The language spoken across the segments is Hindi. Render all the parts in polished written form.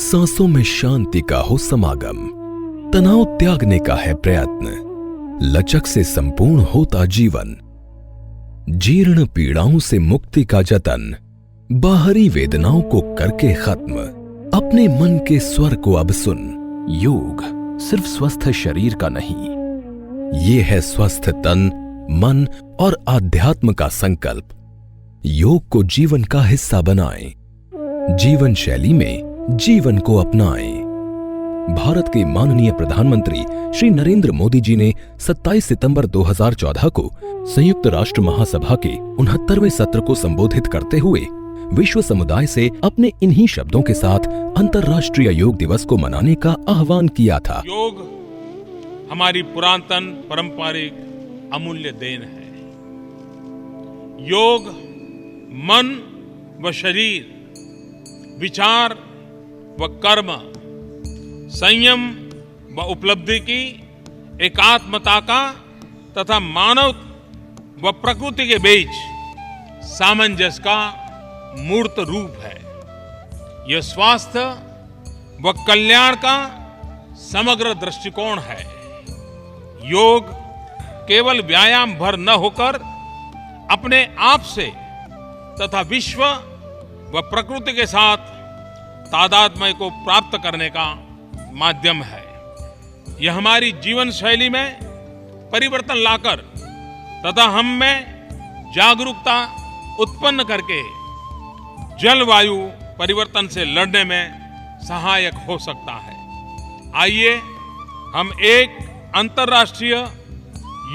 सांसों में शांति का हो समागम, तनाव त्यागने का है प्रयत्न, लचक से संपूर्ण होता जीवन, जीर्ण पीड़ाओं से मुक्ति का जतन, बाहरी वेदनाओं को करके खत्म, अपने मन के स्वर को अब सुन। योग सिर्फ स्वस्थ शरीर का नहीं, ये है स्वस्थ तन, मन और आध्यात्म का संकल्प। योग को जीवन का हिस्सा बनाएं, जीवन शैली में जीवन को अपनाएं। भारत के माननीय प्रधानमंत्री श्री नरेंद्र मोदी जी ने 27 सितंबर 2014 को संयुक्त राष्ट्र महासभा के 69वें सत्र को संबोधित करते हुए विश्व समुदाय से अपने इन्हीं शब्दों के साथ अंतर्राष्ट्रीय योग दिवस को मनाने का आह्वान किया था। योग हमारी पुरातन पारंपरिक अमूल्य देन है। योग मन व शरीर, विचार व कर्म, संयम व उपलब्धि की एकात्मता का तथा मानव व प्रकृति के बीच सामंजस्य का मूर्त रूप है। यह स्वास्थ्य व कल्याण का समग्र दृष्टिकोण है। योग केवल व्यायाम भर न होकर अपने आप से तथा विश्व व प्रकृति के साथ तादात्म्य को प्राप्त करने का माध्यम है। यह हमारी जीवन शैली में परिवर्तन लाकर तथा हम में जागरूकता उत्पन्न करके जलवायु परिवर्तन से लड़ने में सहायक हो सकता है। आइए हम एक अंतर्राष्ट्रीय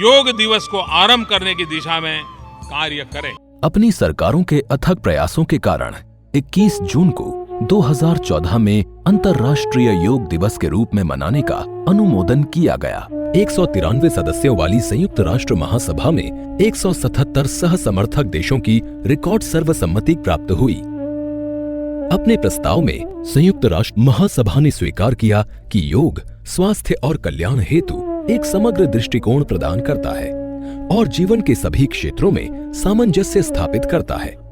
योग दिवस को आरंभ करने की दिशा में कार्य करें। अपनी सरकारों के अथक प्रयासों के कारण 21 जून को 2014 में अंतर्राष्ट्रीय योग दिवस के रूप में मनाने का अनुमोदन किया गया। 193 सदस्यों वाली संयुक्त राष्ट्र महासभा में 177 सह समर्थक देशों की रिकॉर्ड सर्वसम्मति प्राप्त हुई। अपने प्रस्ताव में संयुक्त राष्ट्र महासभा ने स्वीकार किया कि योग स्वास्थ्य और कल्याण हेतु एक समग्र दृष्टिकोण प्रदान करता है और जीवन के सभी क्षेत्रों में सामंजस्य स्थापित करता है।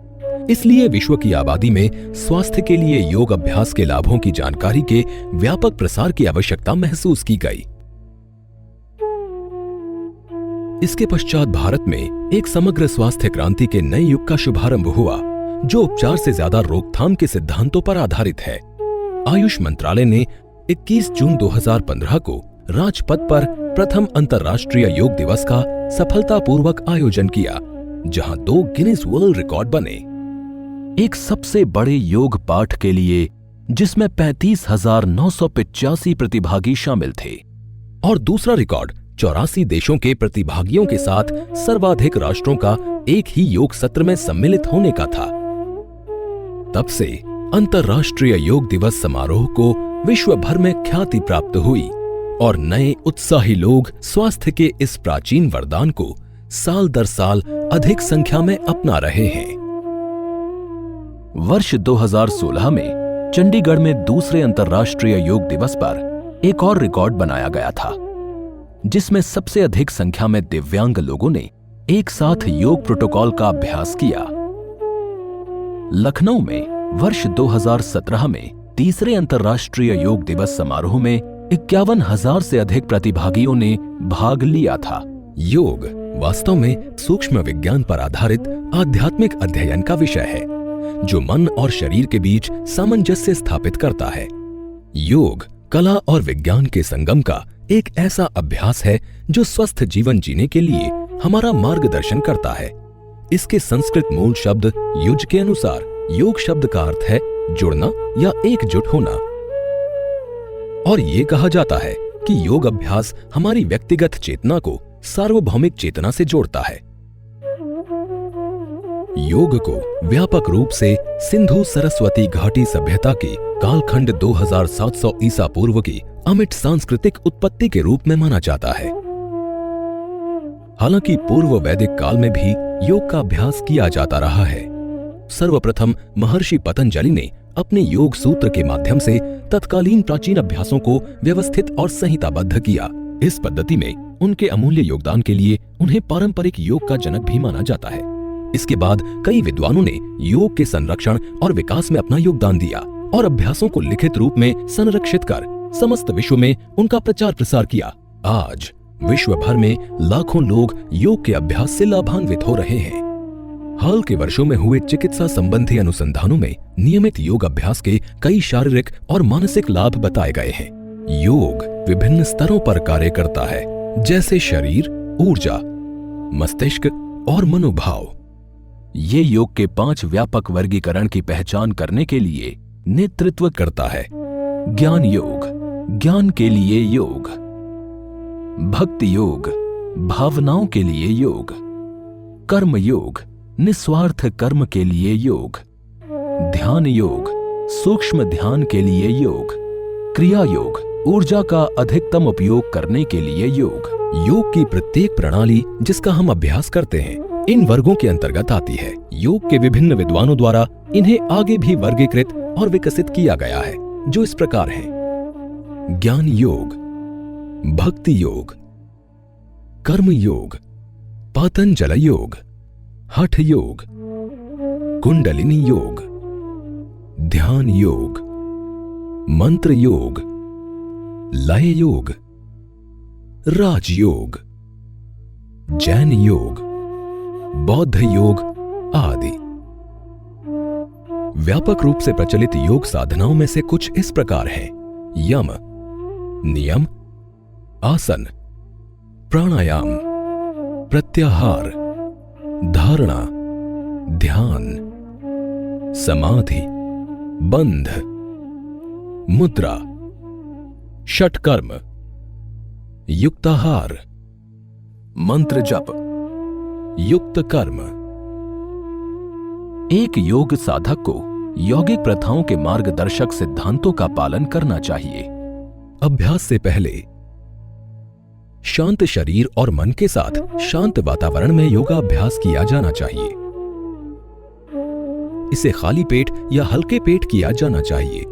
इसलिए विश्व की आबादी में स्वास्थ्य के लिए योग अभ्यास के लाभों की जानकारी के व्यापक प्रसार की आवश्यकता महसूस की गई। इसके पश्चात भारत में एक समग्र स्वास्थ्य क्रांति के नए युग का शुभारंभ हुआ, जो उपचार से ज्यादा रोकथाम के सिद्धांतों पर आधारित है। आयुष मंत्रालय ने 21 जून 2015 को राजपथ पर प्रथम अंतर्राष्ट्रीय योग दिवस का सफलतापूर्वक आयोजन किया, जहां 2 गिनीज वर्ल्ड रिकॉर्ड बने। एक सबसे बड़े योग पाठ के लिए जिसमें 35,985 प्रतिभागी शामिल थे और दूसरा रिकॉर्ड 84 देशों के प्रतिभागियों के साथ सर्वाधिक राष्ट्रों का एक ही योग सत्र में सम्मिलित होने का था। तब से अंतर्राष्ट्रीय योग दिवस समारोह को विश्व भर में ख्याति प्राप्त हुई और नए उत्साही लोग स्वास्थ्य के इस प्राचीन वरदान को साल दर साल अधिक संख्या में अपना रहे हैं। वर्ष 2016 में चंडीगढ़ में दूसरे अंतर्राष्ट्रीय योग दिवस पर एक और रिकॉर्ड बनाया गया था, जिसमें सबसे अधिक संख्या में दिव्यांग लोगों ने एक साथ योग प्रोटोकॉल का अभ्यास किया। लखनऊ में वर्ष 2017 में तीसरे अंतर्राष्ट्रीय योग दिवस समारोह में 51,000 से अधिक प्रतिभागियों ने भाग लिया था। योग वास्तव में सूक्ष्म विज्ञान पर आधारित आध्यात्मिक अध्ययन का विषय है, जो मन और शरीर के बीच सामंजस्य स्थापित करता है। योग कला और विज्ञान के संगम का एक ऐसा अभ्यास है जो स्वस्थ जीवन जीने के लिए हमारा मार्गदर्शन करता है। इसके संस्कृत मूल शब्द युज के अनुसार योग शब्द का अर्थ है जुड़ना या एकजुट होना, और ये कहा जाता है कि योग अभ्यास हमारी व्यक्तिगत चेतना को सार्वभौमिक चेतना से जोड़ता है। योग को व्यापक रूप से सिंधु सरस्वती घाटी सभ्यता की कालखंड 2700 ईसा पूर्व की अमिट सांस्कृतिक उत्पत्ति के रूप में माना जाता है। हालांकि पूर्व वैदिक काल में भी योग का अभ्यास किया जाता रहा है। सर्वप्रथम महर्षि पतंजलि ने अपने योग सूत्र के माध्यम से तत्कालीन प्राचीन अभ्यासों को व्यवस्थित और संहिताबद्ध किया। इस पद्धति में उनके अमूल्य योगदान के लिए उन्हें पारंपरिक योग का जनक भी माना जाता है। इसके बाद कई विद्वानों ने योग के संरक्षण और विकास में अपना योगदान दिया, और अभ्यासों को लिखित रूप में संरक्षित कर समस्त विश्व में उनका प्रचार प्रसार किया। आज विश्व भर में लाखों लोग योग के अभ्यास से लाभान्वित हो रहे हैं। हाल के वर्षों में हुए चिकित्सा संबंधी अनुसंधानों में नियमित योग अभ्यास के कई शारीरिक और मानसिक लाभ बताए गए हैं। योग विभिन्न स्तरों पर कार्य करता है, जैसे शरीर, ऊर्जा, मस्तिष्क और मनोभाव। ये योग के 5 व्यापक वर्गीकरण की पहचान करने के लिए नेतृत्व करता है। ज्ञान योग, ज्ञान के लिए योग। भक्ति योग, भावनाओं के लिए योग। कर्म योग, निस्वार्थ कर्म के लिए योग। ध्यान योग, सूक्ष्म ध्यान के लिए योग। क्रिया योग, ऊर्जा का अधिकतम उपयोग करने के लिए योग। योग की प्रत्येक प्रणाली जिसका हम अभ्यास करते हैं इन वर्गों के अंतर्गत आती है। योग के विभिन्न विद्वानों द्वारा इन्हें आगे भी वर्गीकृत और विकसित किया गया है, जो इस प्रकार हैं: ज्ञान योग, भक्ति योग, कर्म योग, पातंजल योग, हठ योग, कुंडलिनी योग, ध्यान योग, मंत्र योग, लय योग, राजयोग, जैन योग, बौद्ध योग आदि। व्यापक रूप से प्रचलित योग साधनाओं में से कुछ इस प्रकार हैं: यम, नियम, आसन, प्राणायाम, प्रत्याहार, धारणा, ध्यान, समाधि, बंध, मुद्रा, षटकर्म, युक्ताहार, मंत्र जप, युक्त कर्म। एक योग साधक को यौगिक प्रथाओं के मार्गदर्शक सिद्धांतों का पालन करना चाहिए। अभ्यास से पहले शांत शरीर और मन के साथ शांत वातावरण में योगाभ्यास किया जाना चाहिए। इसे खाली पेट या हल्के पेट किया जाना चाहिए।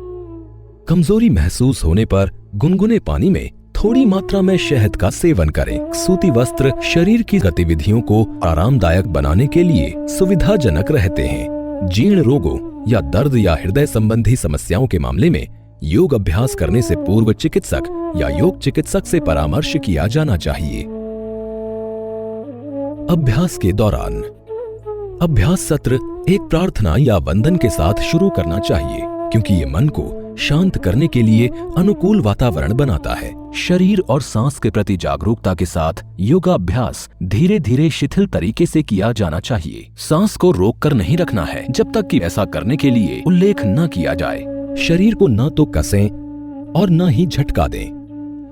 कमजोरी महसूस होने पर गुनगुने पानी में थोड़ी मात्रा में शहद का सेवन करें। सूती वस्त्र शरीर की गतिविधियों को आरामदायक बनाने के लिए सुविधाजनक रहते हैं। जीर्ण रोगों या दर्द या हृदय संबंधी समस्याओं के मामले में योग अभ्यास करने से पूर्व चिकित्सक या योग चिकित्सक से परामर्श किया जाना चाहिए। अभ्यास के दौरान अभ्यास सत्र एक प्रार्थना या वंदन के साथ शुरू करना चाहिए, क्योंकि ये मन को शांत करने के लिए अनुकूल वातावरण बनाता है। शरीर और सांस के प्रति जागरूकता के साथ योगाभ्यास धीरे धीरे शिथिल तरीके से किया जाना चाहिए। सांस को रोककर नहीं रखना है जब तक कि ऐसा करने के लिए उल्लेख न किया जाए। शरीर को न तो कसें और न ही झटका दें।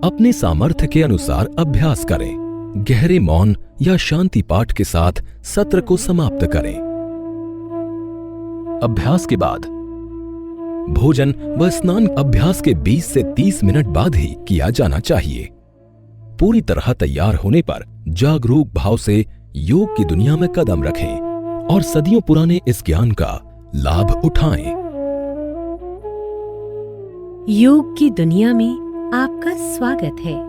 अपने सामर्थ्य के अनुसार अभ्यास करें। गहरे मौन या शांति पाठ के साथ सत्र को समाप्त करें। अभ्यास के बाद भोजन व स्नान अभ्यास के 20 से 30 मिनट बाद ही किया जाना चाहिए। पूरी तरह तैयार होने पर जागरूक भाव से योग की दुनिया में कदम रखें और सदियों पुराने इस ज्ञान का लाभ उठाएं। योग की दुनिया में आपका स्वागत है।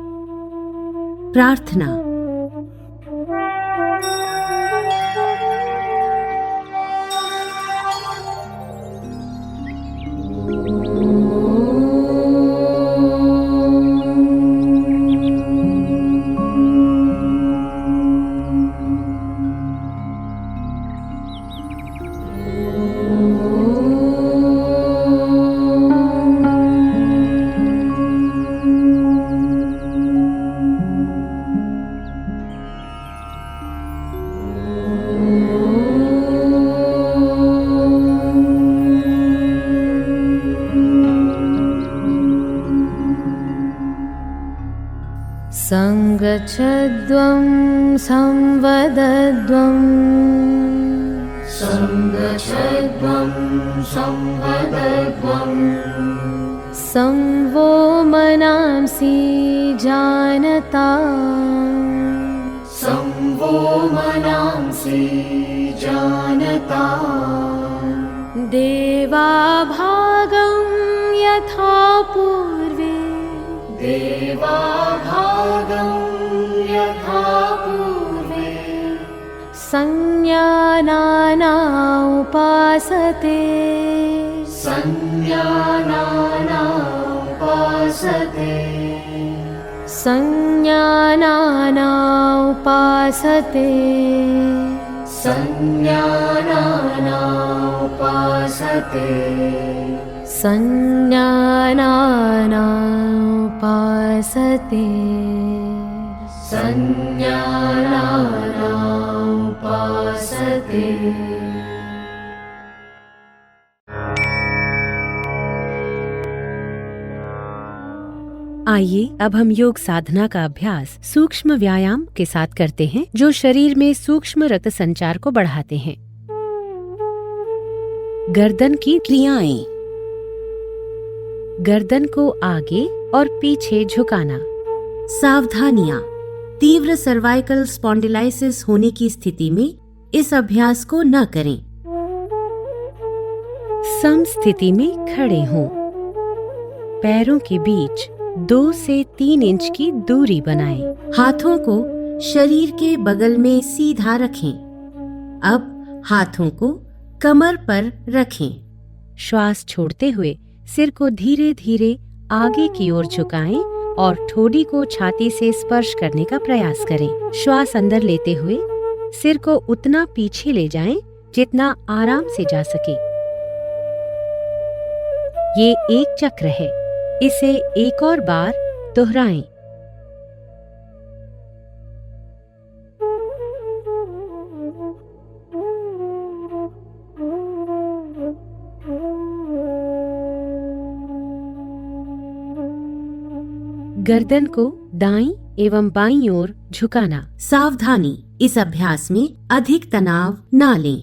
प्रार्थना। संगच्छध्वं संवदध्वं संगच्छध्वं संवदध्वं संवो मनांसि जानता संवो मनांसि जानता देवाभागं यथा पूर्वे देवाभागं यथा पूर्वे संज्ञानाना उपासते संज्ञानानामुपासते संज्ञानानामुपासते संज्ञानानामुपासते संज्ञानानामुपासते संज्ञानानामुपासते। आइए अब हम योग साधना का अभ्यास सूक्ष्म व्यायाम के साथ करते हैं, जो शरीर में सूक्ष्म रक्त संचार को बढ़ाते हैं। गर्दन की क्रियाएं। गर्दन को आगे और पीछे झुकाना। सावधानियां। तीव्र सर्वाइकल स्पॉन्डिलाइसिस होने की स्थिति में इस अभ्यास को न करें। सम स्थिति में खड़े हों। पैरों के बीच 2 से 3 इंच की दूरी बनाएं। हाथों को शरीर के बगल में सीधा रखें। अब हाथों को कमर पर रखें। श्वास छोड़ते हुए सिर को धीरे धीरे आगे की ओर झुकाएं और ठोड़ी को छाती से स्पर्श करने का प्रयास करें। श्वास अंदर लेते हुए सिर को उतना पीछे ले जाएं जितना आराम से जा सके। ये एक चक्र है, इसे एक और बार दोहराएं। गर्दन को दाईं एवं बाईं ओर झुकाना। सावधानी, इस अभ्यास में अधिक तनाव ना लें।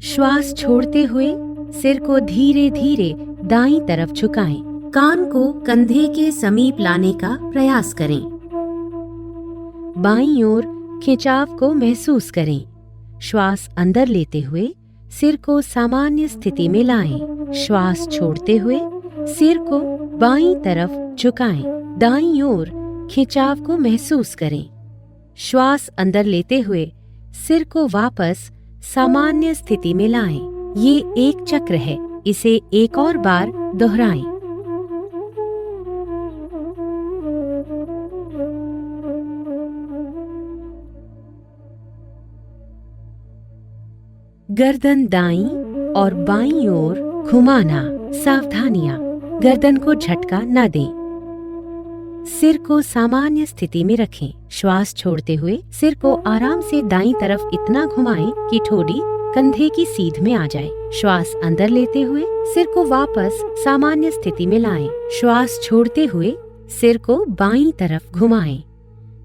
श्वास छोड़ते हुए सिर को धीरे धीरे दाईं तरफ झुकाएं। कान को कंधे के समीप लाने का प्रयास करें। बाईं ओर खिंचाव को महसूस करें। श्वास अंदर लेते हुए सिर को सामान्य स्थिति में लाएं। श्वास छोड़ते हुए सिर को बाईं तरफ झुकाएं। दाईं ओर खिंचाव को महसूस करें। श्वास अंदर लेते हुए सिर को वापस सामान्य स्थिति में लाएं। ये एक चक्र है, इसे एक और बार दोहराएं। गर्दन दाईं और बाईं ओर घुमाना। सावधानियां, गर्दन को झटका न दें। सिर को सामान्य स्थिति में रखें। श्वास छोड़ते हुए सिर को आराम से दाईं तरफ इतना घुमाएं कि ठोड़ी कंधे की सीध में आ जाए। श्वास अंदर लेते हुए सिर को वापस सामान्य स्थिति में लाएं। श्वास छोड़ते हुए सिर को बाईं तरफ घुमाएं।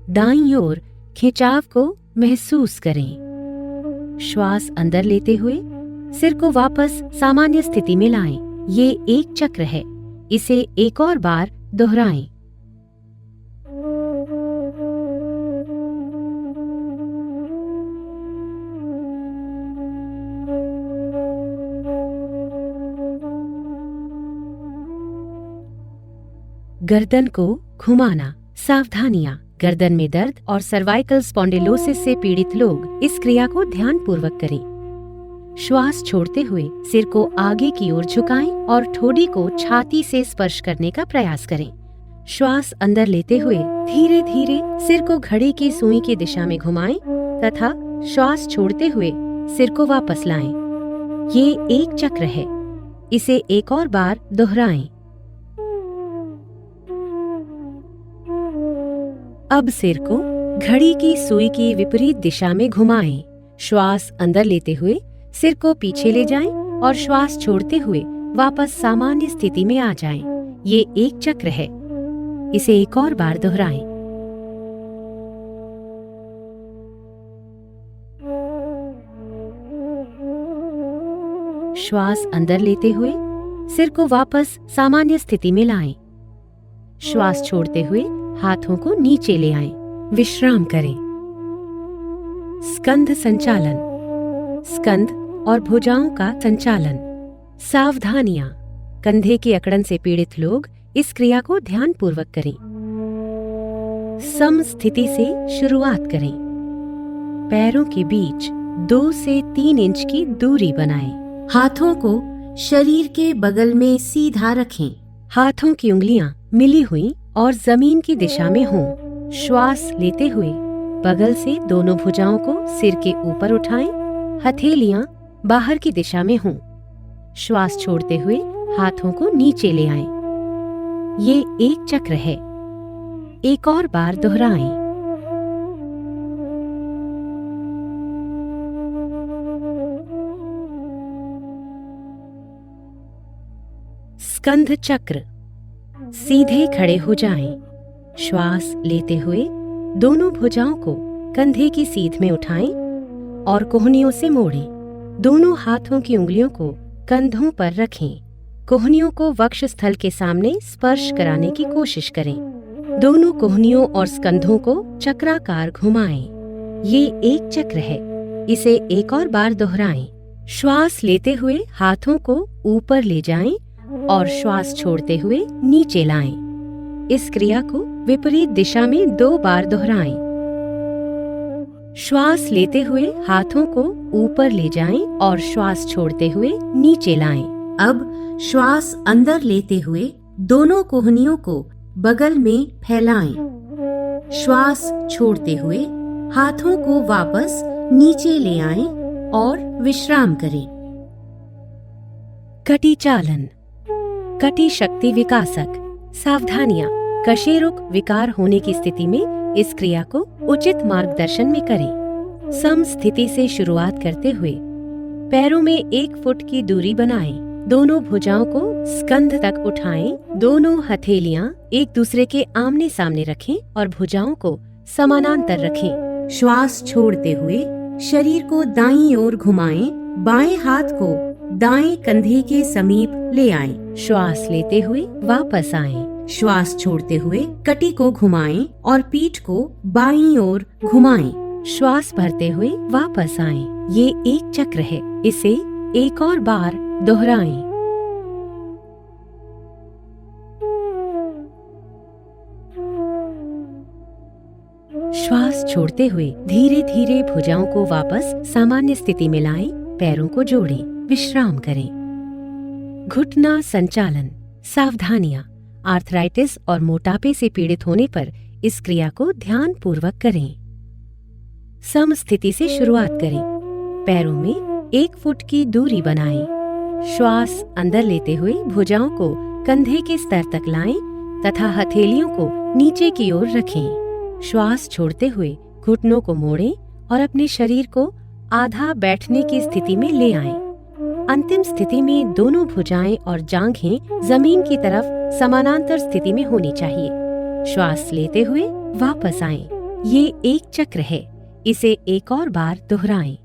दाईं ओर खिंचाव को महसूस करें। श्वास अंदर लेते हुए सिर को वापस सामान्य स्थिति में लाएं। ये एक चक्र है, इसे एक और बार दोहराएं। गर्दन को घुमाना। सावधानियां, गर्दन में दर्द और सर्वाइकल स्पॉन्डिलोसिस से पीड़ित लोग इस क्रिया को ध्यान पूर्वक करें। श्वास छोड़ते हुए सिर को आगे की ओर झुकाएं और ठोड़ी को छाती से स्पर्श करने का प्रयास करें। श्वास अंदर लेते हुए धीरे धीरे सिर को घड़ी की सुई की दिशा में घुमाएं तथा श्वास छोड़ते हुए सिर को वापस लाएं। ये एक चक्र है, इसे एक और बार दोहराएं। अब सिर को घड़ी की सुई की विपरीत दिशा में घुमाएं। श्वास अंदर लेते हुए सिर को पीछे ले जाएं और श्वास छोड़ते हुए वापस सामान्य स्थिति में आ जाएं। ये एक चक्र है, इसे एक और बार दोहराएं। श्वास अंदर लेते हुए सिर को वापस सामान्य स्थिति में लाएं। श्वास छोड़ते हुए हाथों को नीचे ले आएं। विश्राम करें। स्कंध संचालन, स्कंध और भुजाओं का संचालन। सावधानियां, कंधे की अकड़न से पीड़ित लोग इस क्रिया को ध्यान पूर्वक करें। सम स्थिति से शुरुआत करें। पैरों के बीच 2 से 3 इंच की दूरी बनाएं। हाथों को शरीर के बगल में सीधा रखें। हाथों की उंगलियां मिली हुई और जमीन की दिशा में हों। श्वास लेते हुए बगल से दोनों भुजाओं को सिर के ऊपर उठाएं। हथेलियां बाहर की दिशा में हों। श्वास छोड़ते हुए हाथों को नीचे ले आएं। ये एक चक्र है। एक और बार दोहराएं। स्कंध चक्र। सीधे खड़े हो जाएं। श्वास लेते हुए दोनों भुजाओं को कंधे की सीध में उठाएं और कोहनियों से मोड़ें। दोनों हाथों की उंगलियों को कंधों पर रखें। कोहनियों को वक्ष स्थल के सामने स्पर्श कराने की कोशिश करें। दोनों कोहनियों और स्कंधों को चक्राकार घुमाएं। ये एक चक्र है। इसे एक और बार दोहराएं। श्वास लेते हुए हाथों को ऊपर ले जाएं और श्वास छोड़ते हुए नीचे लाएं। इस क्रिया को विपरीत दिशा में 2 बार दोहराएं। श्वास लेते हुए हाथों को ऊपर ले जाएं और श्वास छोड़ते हुए नीचे लाएं। अब श्वास अंदर लेते हुए दोनों कोहनियों को बगल में फैलाएं। श्वास छोड़ते हुए हाथों को वापस नीचे ले आएं और विश्राम करें। कटी चालन। कटी शक्ति विकासक। सावधानियां। कशेरुक विकार होने की स्थिति में इस क्रिया को उचित मार्गदर्शन में करें। सम स्थिति से शुरुआत करते हुए पैरों में 1 फुट की दूरी बनाएं। दोनों भुजाओं को स्कंध तक उठाएं। दोनों हथेलियां एक दूसरे के आमने सामने रखें और भुजाओं को समानांतर रखें। श्वास छोड़ते हुए शरीर को दाईं ओर घुमाएं। बाएं हाथ को दाएं कंधे के समीप ले आएं। श्वास लेते हुए वापस आएं। श्वास छोड़ते हुए कटी को घुमाएं और पीठ को बाईं ओर घुमाएं। श्वास भरते हुए वापस आएं। ये एक चक्र है। इसे एक और बार दोहराएं। श्वास छोड़ते हुए धीरे धीरे भुजाओं को वापस सामान्य स्थिति में लाएं। पैरों को जोड़ें। विश्राम करें। घुटना संचालन। सावधानियां। आर्थराइटिस और मोटापे से पीड़ित होने पर इस क्रिया को ध्यान पूर्वक करें। सम स्थिति से शुरुआत करें। पैरों में 1 फुट की दूरी बनाएं। श्वास अंदर लेते हुए भुजाओं को कंधे के स्तर तक लाएं तथा हथेलियों को नीचे की ओर रखें। श्वास छोड़ते हुए घुटनों को मोड़ें और अपने शरीर को आधा बैठने की स्थिति में ले आएं। अंतिम स्थिति में दोनों भुजाएं और जांघें जमीन की तरफ समानांतर स्थिति में होनी चाहिए। श्वास लेते हुए वापस आएं। ये एक चक्र है। इसे एक और बार दोहराएं।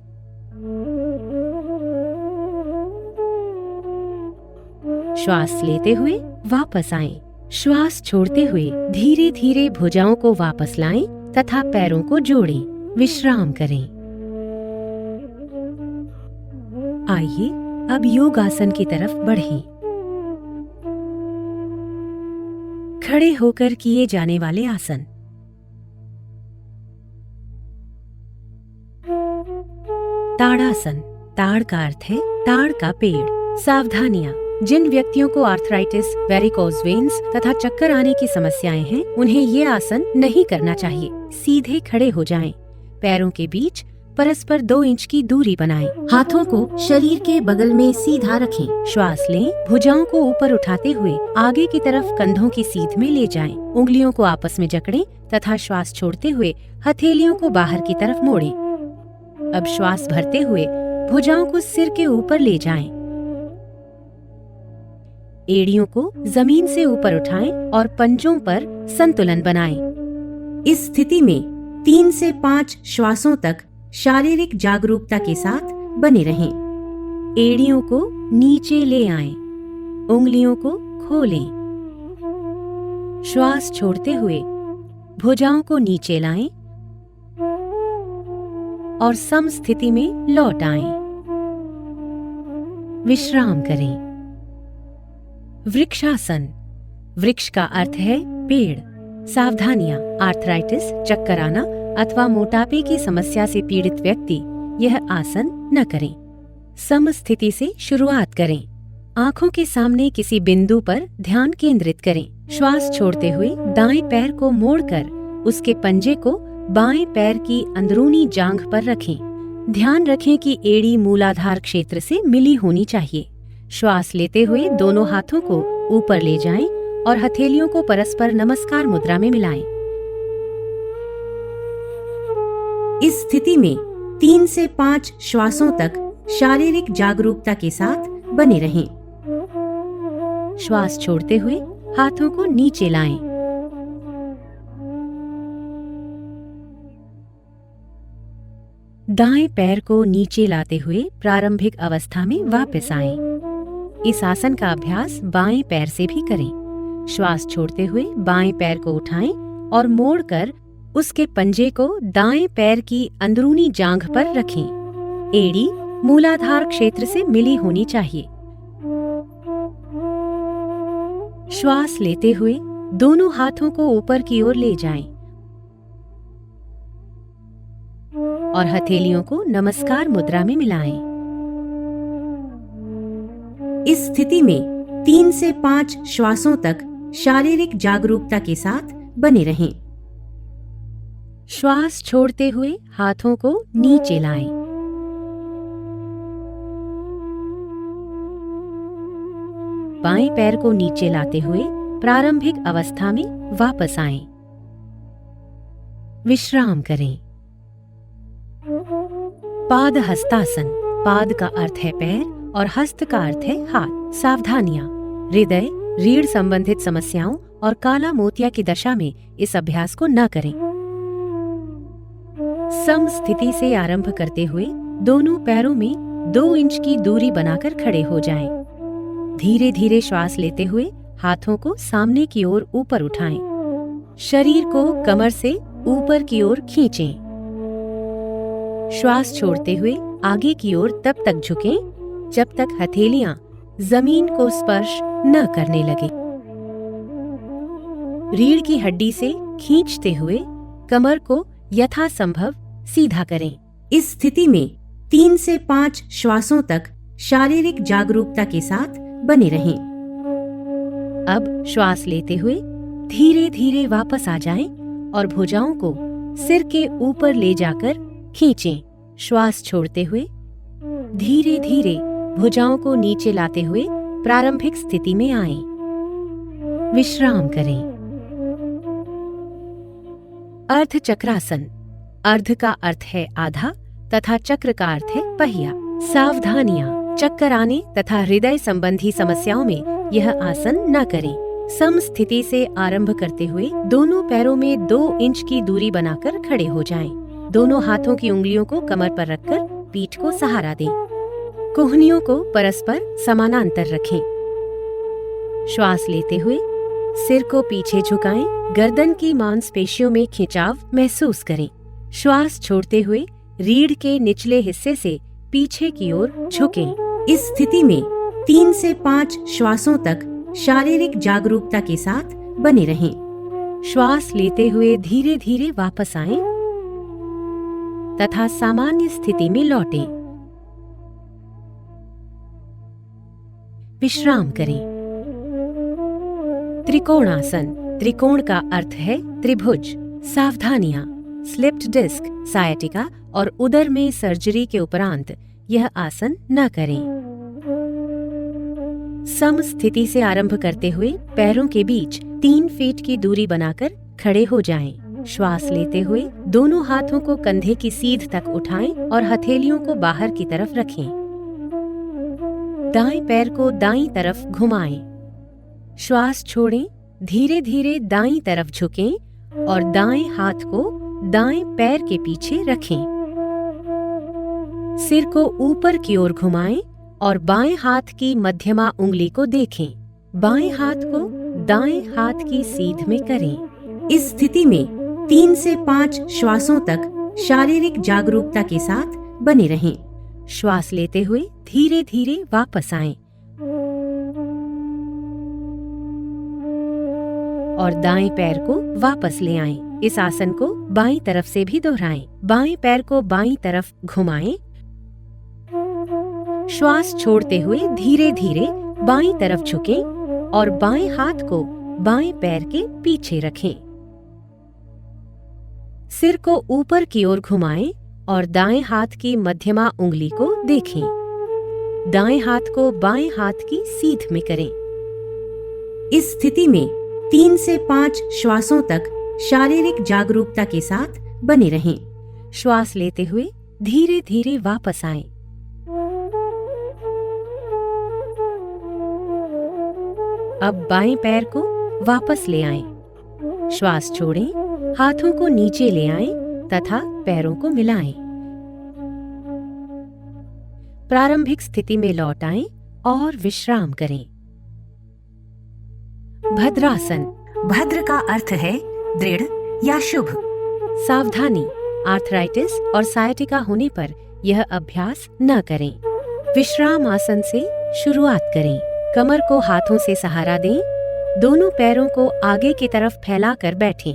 श्वास लेते हुए वापस आएं। श्वास छोड़ते हुए धीरे धीरे भुजाओं को वापस लाएं तथा पैरों को जोड़ें। विश्राम करें। आइए अब योगासन की तरफ बढ़ें। खड़े होकर किए जाने वाले आसन। ताड़ासन। ताड़ का अर्थ है ताड़ का पेड़। सावधानियां। जिन व्यक्तियों को आर्थराइटिस, वेरिकोज वेन्स तथा चक्कर आने की समस्याएं हैं, उन्हें ये आसन नहीं करना चाहिए। सीधे खड़े हो जाएं। पैरों के बीच परस्पर 2 इंच की दूरी बनाएं। हाथों को शरीर के बगल में सीधा रखें। श्वास लें। भुजाओं को ऊपर उठाते हुए आगे की तरफ कंधों की सीध में ले जाएं। उंगलियों को आपस में जकड़ें तथा श्वास छोड़ते हुए हथेलियों को बाहर की तरफ मोड़ें। अब श्वास भरते हुए भुजाओं को सिर के ऊपर ले जाएं। एड़ियों को जमीन से ऊपर उठाएं और पंजों पर संतुलन बनाएं। इस स्थिति में 3 से 5 श्वासों तक शारीरिक जागरूकता के साथ बने रहें। एड़ियों को नीचे ले आएं। उंगलियों को खोलें। श्वास छोड़ते हुए भुजाओं को नीचे लाएं और सम स्थिति में लौट आएं। विश्राम करें। वृक्षासन। वृक्ष का अर्थ है पेड़। सावधानियां। आर्थराइटिस, चक्कर आना अथवा मोटापे की समस्या से पीड़ित व्यक्ति यह आसन न करें। सम स्थिति से शुरुआत करें। आंखों के सामने किसी बिंदु पर ध्यान केंद्रित करें। श्वास छोड़ते हुए दाएं पैर को मोड़कर उसके पंजे को बाएं पैर की अंदरूनी जांघ पर रखें। ध्यान रखें कि एड़ी मूलाधार क्षेत्र से मिली होनी चाहिए। श्वास लेते हुए दोनों हाथों को ऊपर ले जाएं और हथेलियों को परस्पर नमस्कार मुद्रा में मिलाएं। इस स्थिति में 3 से 5 श्वासों तक शारीरिक जागरूकता के साथ बने रहें। श्वास छोड़ते हुए हाथों को नीचे लाएं। दाएं पैर को नीचे लाते हुए प्रारंभिक अवस्था में वापस आएं। इस आसन का अभ्यास बाएं पैर से भी करें। श्वास छोड़ते हुए बाएं पैर को उठाएं और मोड़कर उसके पंजे को दाएं पैर की अंदरूनी जांघ पर रखें। एड़ी मूलाधार क्षेत्र से मिली होनी चाहिए। श्वास लेते हुए दोनों हाथों को ऊपर की ओर ले जाएं और हथेलियों को नमस्कार मुद्रा में मिलाएं। इस स्थिति में 3 से 5 श्वासों तक शारीरिक जागरूकता के साथ बने रहें। श्वास छोड़ते हुए हाथों को नीचे लाएं। बाएं पैर को नीचे लाते हुए प्रारंभिक अवस्था में वापस आएं। विश्राम करें। पाद हस्तासन। पाद का अर्थ है पैर और हस्त का अर्थ है हाथ। सावधानियां। हृदय, रीढ़ संबंधित समस्याओं और काला मोतिया की दशा में इस अभ्यास को न करें। सम स्थिति से आरंभ करते हुए दोनों पैरों में 2 इंच की दूरी बनाकर खड़े हो जाएं। धीरे धीरे श्वास लेते हुए हाथों को सामने की ओर ऊपर उठाएं। शरीर को कमर से ऊपर की ओर खींचें। श्वास छोड़ते हुए आगे की ओर तब तक झुकें जब तक हथेलियां जमीन को स्पर्श न करने लगे। रीढ़ की हड्डी से खींचते हुए कमर को यथासंभव सीधा करें। इस स्थिति में 3 से 5 श्वासों तक शारीरिक जागरूकता के साथ बने रहें। अब श्वास लेते हुए धीरे धीरे वापस आ जाएं और भुजाओं को सिर के ऊपर ले जाकर खींचें। श्वास छोड़ते हुए धीरे धीरे भुजाओं को नीचे लाते हुए प्रारंभिक स्थिति में आएं। विश्राम करें। अर्ध चक्रासन। अर्ध का अर्थ है आधा तथा चक्र का अर्थ है पहिया। सावधानियां। चक्कर आने तथा हृदय संबंधी समस्याओं में यह आसन न करें। सम स्थिति से आरंभ करते हुए दोनों पैरों में 2 इंच की दूरी बनाकर खड़े हो जाएं। दोनों हाथों की उंगलियों को कमर पर रखकर पीठ को सहारा दें। कोहनियों को परस्पर समानांतर रखें। श्वास लेते हुए सिर को पीछे झुकाएं। गर्दन की मांसपेशियों में खिंचाव महसूस करें। श्वास छोड़ते हुए रीढ़ के निचले हिस्से से पीछे की ओर झुकें। इस स्थिति में 3 से 5 श्वासों तक शारीरिक जागरूकता के साथ बने रहें। श्वास लेते हुए धीरे धीरे वापस आएं तथा सामान्य स्थिति में लौटें। विश्राम करें। त्रिकोणासन। त्रिकोण का अर्थ है त्रिभुज। सावधानियां। स्लिप्ड डिस्क, सायटिका और उदर में सर्जरी के उपरांत यह आसन न करें। सम स्थिति से आरंभ करते हुए पैरों के बीच 3 फीट की दूरी बनाकर खड़े हो जाएं। श्वास लेते हुए दोनों हाथों को कंधे की सीध तक उठाएं और हथेलियों को बाहर की तरफ रखें। दाएं पैर को दाईं तरफ घुमाएं। श्वास छोड़ें। धीरे धीरे दाईं तरफ झुकें और दाएं हाथ को दाएं पैर के पीछे रखें। सिर को ऊपर की ओर घुमाएं और बाएं हाथ की मध्यमा उंगली को देखें। बाएं हाथ को दाएं हाथ की सीध में करें। इस स्थिति में 3 से 5 श्वासों तक शारीरिक जागरूकता के साथ बने रहें। श्वास लेते हुए धीरे धीरे वापस आएं और दाएं पैर को वापस ले आएं। इस आसन को बाईं तरफ से भी दोहराएं। बाएं पैर को बाईं तरफ घुमाएं। श्वास छोड़ते हुए धीरे धीरे बाईं तरफ झुकें और बाएं हाथ को बाएं पैर के पीछे रखें। सिर को ऊपर की ओर घुमाएं और दाएं हाथ की मध्यमा उंगली को देखें। दाएं हाथ को बाएं हाथ की सीध में करें। इस स्थिति में 3 से 5 श्वासों तक शारीरिक जागरूकता के साथ बने रहें। श्वास लेते हुए धीरे धीरे वापस आएं। अब बाएं पैर को वापस ले आएं। श्वास छोड़ें, हाथों को नीचे ले आएं तथा पैरों को मिलाएं। प्रारंभिक स्थिति में लौट आएं और विश्राम करें। भद्रासन। भद्र का अर्थ है दृढ़ या शुभ। सावधानी, आर्थराइटिस और सायटिका होने पर यह अभ्यास न करें। विश्राम आसन से शुरुआत करें। कमर को हाथों से सहारा दें। दोनों पैरों को आगे की तरफ फैलाकर बैठें।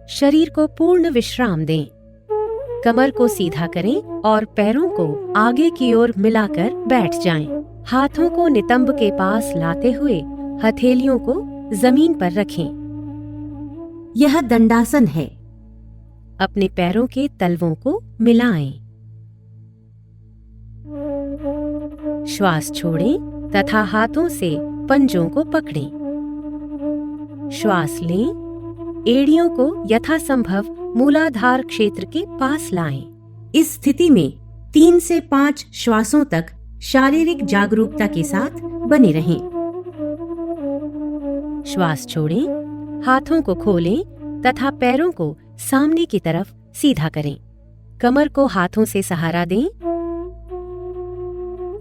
शरीर को पूर्ण विश्राम दें। कमर को सीधा करें और पैरों को आगे की ओर मिलाकर बैठ जाएं। हाथों को नितंब के पास लाते हुए हथेलियों को जमीन पर रखें। यह दंडासन है। अपने पैरों के तलवों को मिलाएं। श्वास छोड़ें तथा हाथों से पंजों को पकड़ें। श्वास लें। एड़ियों को यथासंभव मूलाधार क्षेत्र के पास लाएं। इस स्थिति में 3 से 5 श्वासों तक शारीरिक जागरूकता के साथ बने रहें। श्वास छोड़ें, हाथों को खोलें तथा पैरों को सामने की तरफ सीधा करें। कमर को हाथों से सहारा दें।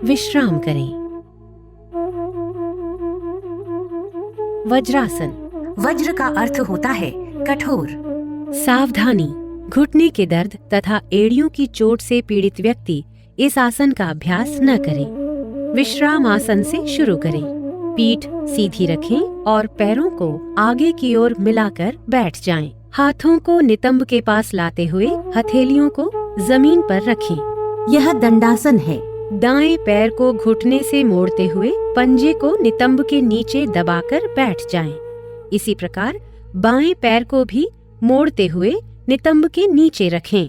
विश्राम करें। वज्रासन। वज्र का अर्थ होता है कठोर। सावधानी, घुटने के दर्द तथा एड़ियों की चोट से पीड़ित व्यक्ति इस आसन का अभ्यास न करें। विश्राम आसन से शुरू करें। पीठ सीधी रखें और पैरों को आगे की ओर मिलाकर बैठ जाएं। हाथों को नितंब के पास लाते हुए हथेलियों को जमीन पर रखें। यह दंडासन है। दाएं पैर को घुटने से मोड़ते हुए पंजे को नितंब के नीचे दबाकर बैठ जाएं। इसी प्रकार बाएं पैर को भी मोड़ते हुए नितंब के नीचे रखें।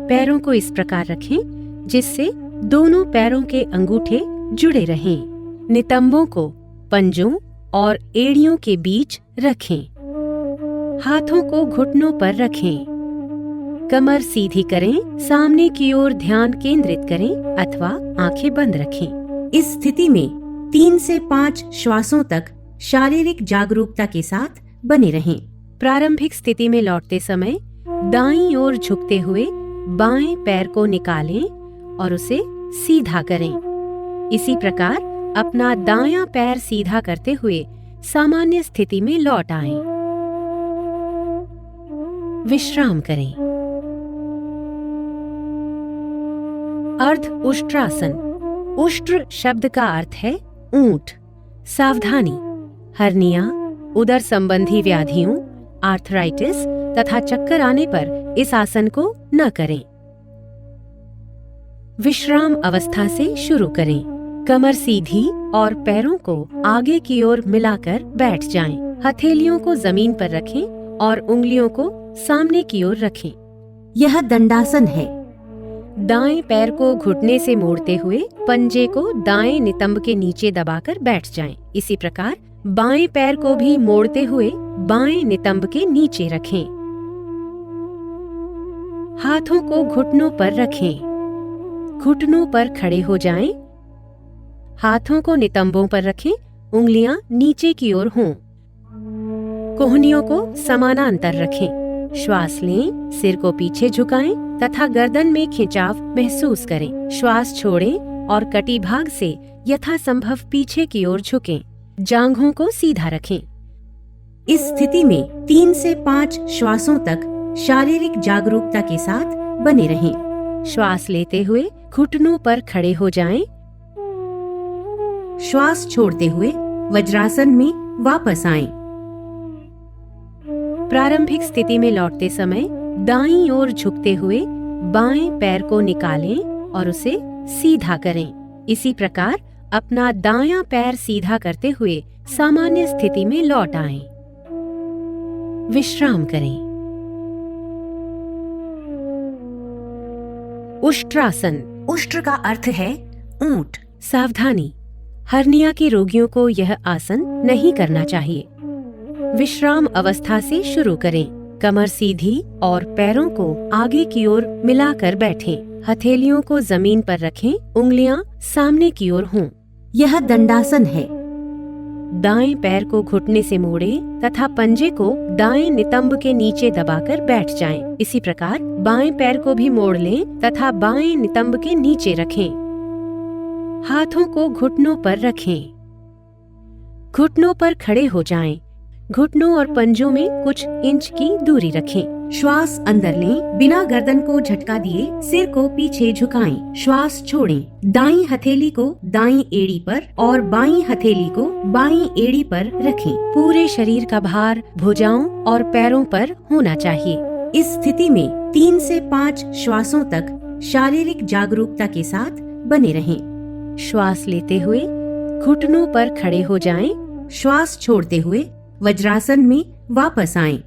पैरों को इस प्रकार रखें जिससे दोनों पैरों के अंगूठे जुड़े रहें। नितंबों को पंजों और एड़ियों के बीच रखें। हाथों को घुटनों पर रखें। कमर सीधी करें, सामने की ओर ध्यान केंद्रित करें अथवा आंखें बंद रखें। इस स्थिति में 3 से 5 श्वासों तक शारीरिक जागरूकता के साथ बने रहें। प्रारंभिक स्थिति में लौटते समय दाईं ओर झुकते हुए बाएं पैर को निकालें और उसे सीधा करें। इसी प्रकार अपना दायां पैर सीधा करते हुए सामान्य स्थिति में लौट आएं। विश्राम करें। अर्ध उष्ट्रासन। उष्ट्र शब्द का अर्थ है ऊंट। सावधानी, हर्निया, उदर संबंधी व्याधियों, आर्थराइटिस तथा चक्कर आने पर इस आसन को न करें। विश्राम अवस्था से शुरू करें। कमर सीधी और पैरों को आगे की ओर मिलाकर बैठ जाएं। हथेलियों को जमीन पर रखें और उंगलियों को सामने की ओर रखें। यह दंडासन है। दाएं पैर को घुटने से मोड़ते हुए पंजे को दाएं नितंब के नीचे दबाकर बैठ जाएं। इसी प्रकार बाएं पैर को भी मोड़ते हुए बाएं नितंब के नीचे रखें। हाथों को घुटनों पर रखें। घुटनों पर खड़े हो जाएं। हाथों को नितंबों पर रखें। उंगलियां नीचे की ओर हों। कोहनियों को समानांतर रखें। श्वास लें, सिर को पीछे झुकाएं तथा गर्दन में खिंचाव महसूस करें। श्वास छोड़ें और कटिभाग से यथासंभव पीछे की ओर झुकें। जांघों को सीधा रखें। इस स्थिति में 3 से 5 श्वासों तक शारीरिक जागरूकता के साथ बने रहें। श्वास लेते हुए घुटनों पर खड़े हो जाएं। श्वास छोड़ते हुए वज्रासन में वापस आएं। प्रारंभिक स्थिति में लौटते समय दाईं ओर झुकते हुए बाएं पैर को निकालें और उसे सीधा करें। इसी प्रकार अपना दायां पैर सीधा करते हुए सामान्य स्थिति में लौट आएं। विश्राम करें। उष्ट्रासन। उष्ट्र का अर्थ है ऊंट। सावधानी, हर्निया के रोगियों को यह आसन नहीं करना चाहिए। विश्राम अवस्था से शुरू करें। कमर सीधी और पैरों को आगे की ओर मिलाकर बैठें। हथेलियों को जमीन पर रखें, उंगलियां सामने की ओर हों। यह दंडासन है। दाएं पैर को घुटने से मोड़ें तथा पंजे को दाएं नितंब के नीचे दबाकर बैठ जाएं। इसी प्रकार बाएं पैर को भी मोड़ लें तथा बाएं नितंब के नीचे रखें। हाथों को घुटनों पर रखें। घुटनों पर खड़े हो जाएं। घुटनों और पंजों में कुछ इंच की दूरी रखें। श्वास अंदर लें, बिना गर्दन को झटका दिए सिर को पीछे झुकाएं। श्वास छोड़ें। दाईं हथेली को दाईं एड़ी पर और बाईं हथेली को बाईं एड़ी पर रखें। पूरे शरीर का भार भुजाओं और पैरों पर होना चाहिए। इस स्थिति में 3 से 5 श्वासों तक शारीरिक जागरूकता के साथ बने रहें। श्वास लेते हुए घुटनों पर खड़े हो जाएं। श्वास छोड़ते हुए वज्रासन में वापस आएं।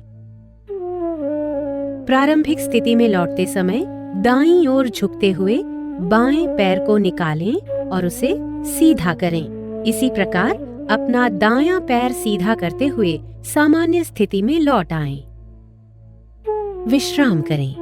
प्रारंभिक स्थिति में लौटते समय दाईं ओर झुकते हुए बाएं पैर को निकालें और उसे सीधा करें। इसी प्रकार अपना दायां पैर सीधा करते हुए सामान्य स्थिति में लौट आएं। विश्राम करें।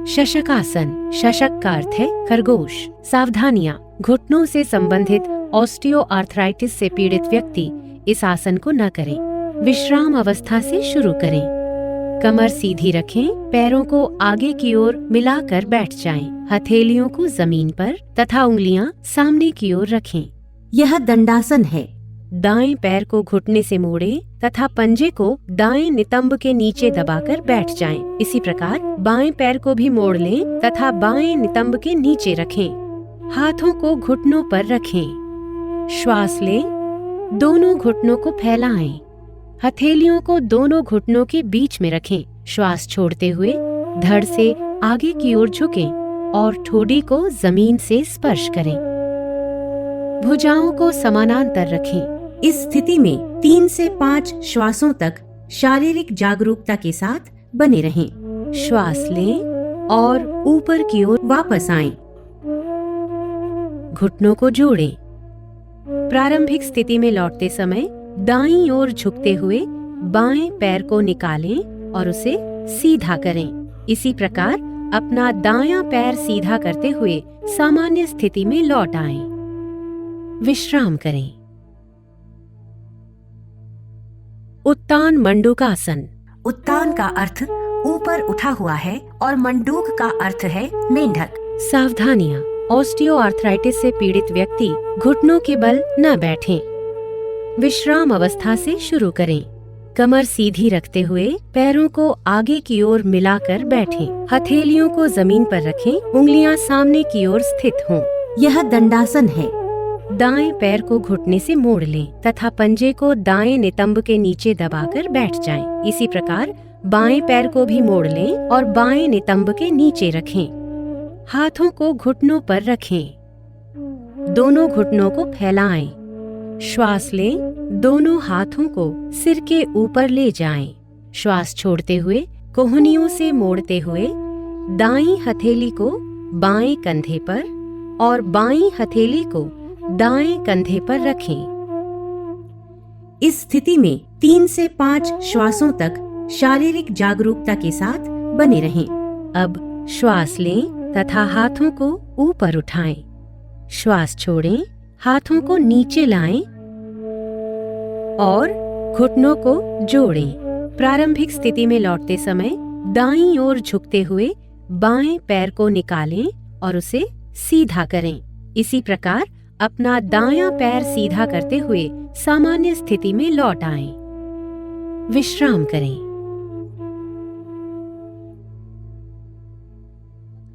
शशकासन। शशक का अर्थ है खरगोश। सावधानियां, घुटनों से संबंधित ऑस्टियोआर्थराइटिस से पीड़ित व्यक्ति इस आसन को न करें। विश्राम अवस्था से शुरू करें। कमर सीधी रखें, पैरों को आगे की ओर मिलाकर बैठ जाएं। हथेलियों को जमीन पर तथा उंगलियां सामने की ओर रखें। यह दंडासन है। दाएं पैर को घुटने से मोड़ें तथा पंजे को दाएं नितंब के नीचे दबाकर बैठ जाएं। इसी प्रकार बाएं पैर को भी मोड़ लें तथा बाएं नितंब के नीचे रखें। हाथों को घुटनों पर रखें। श्वास लें। दोनों घुटनों को फैलाएं। हथेलियों को दोनों घुटनों के बीच में रखें। श्वास छोड़ते हुए धड़ से आगे की ओर झुकें और ठोड़ी को जमीन से स्पर्श करें। भुजाओं को समानांतर रखें। इस स्थिति में 3 से 5 श्वासों तक शारीरिक जागरूकता के साथ बने रहें। श्वास लें और ऊपर की ओर वापस आएं। घुटनों को जोड़ें। प्रारंभिक स्थिति में लौटते समय दाईं ओर झुकते हुए बाएं पैर को निकालें और उसे सीधा करें। इसी प्रकार अपना दायां पैर सीधा करते हुए सामान्य स्थिति में लौट आएं। विश्राम करें। उत्तान मंडूकासन। उत्तान का अर्थ ऊपर उठा हुआ है और मंडूक का अर्थ है मेंढक। सावधानियां, ऑस्टियोआर्थराइटिस से पीड़ित व्यक्ति घुटनों के बल न बैठें। विश्राम अवस्था से शुरू करें। कमर सीधी रखते हुए पैरों को आगे की ओर मिलाकर बैठें। हथेलियों को जमीन पर रखें, उंगलियां सामने की ओर स्थित हों। यह दंडासन है। दाएं पैर को घुटने से मोड़ लें तथा पंजे को दाएं नितंब के नीचे दबाकर बैठ जाएं। इसी प्रकार बाएं पैर को भी मोड़ लें और बाएं नितंब के नीचे रखें। हाथों को घुटनों पर रखें। दोनों घुटनों को फैलाएं। श्वास लें। दोनों हाथों को सिर के ऊपर ले जाएं। श्वास छोड़ते हुए कोहनियों से मोड़ते हुए दाईं हथेली को बाएं कंधे पर और बाईं हथेली को दाएं कंधे पर रखें। इस स्थिति में 3 से 5 श्वासों तक शारीरिक जागरूकता के साथ बने रहें। अब श्वास लें तथा हाथों को ऊपर उठाएं। श्वास छोड़ें, हाथों को नीचे लाएं और घुटनों को जोड़ें। प्रारंभिक स्थिति में लौटते समय दाईं ओर झुकते हुए बाएं पैर को निकालें और उसे सीधा करें। इसी प्रकार अपना दायां पैर सीधा करते हुए सामान्य स्थिति में लौट आएं। विश्राम करें।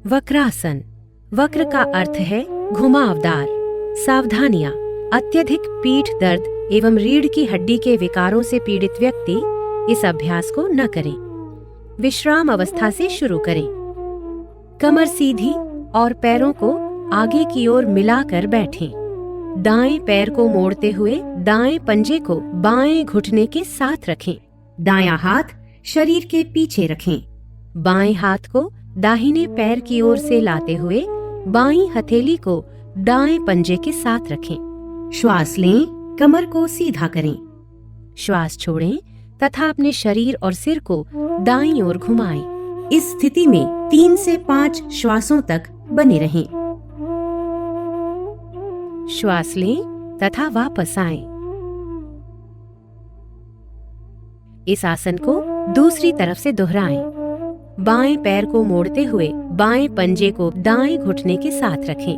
वक्रासन। वक्र का अर्थ है घुमावदार। सावधानियां, अत्यधिक पीठ दर्द एवं रीढ़ की हड्डी के विकारों से पीड़ित व्यक्ति इस अभ्यास को न करें। विश्राम अवस्था से शुरू करें। कमर सीधी और पैरों को आगे की ओर मिलाकर बैठें। दाएं पैर को मोड़ते हुए दाएं पंजे को बाएं घुटने के साथ रखें। दायां हाथ शरीर के पीछे रखें। बाएं हाथ को दाहिने पैर की ओर से लाते हुए बाईं हथेली को दाएं पंजे के साथ रखें। श्वास लें, कमर को सीधा करें। श्वास छोड़ें तथा अपने शरीर और सिर को दाईं ओर घुमाएं। इस स्थिति में 3 से 5 श्वासों तक बने रहें। श्वास लें तथा वापस आएं। इस आसन को दूसरी तरफ से दोहराएं। बाएं पैर को मोड़ते हुए बाएं पंजे को दाएं घुटने के साथ रखें।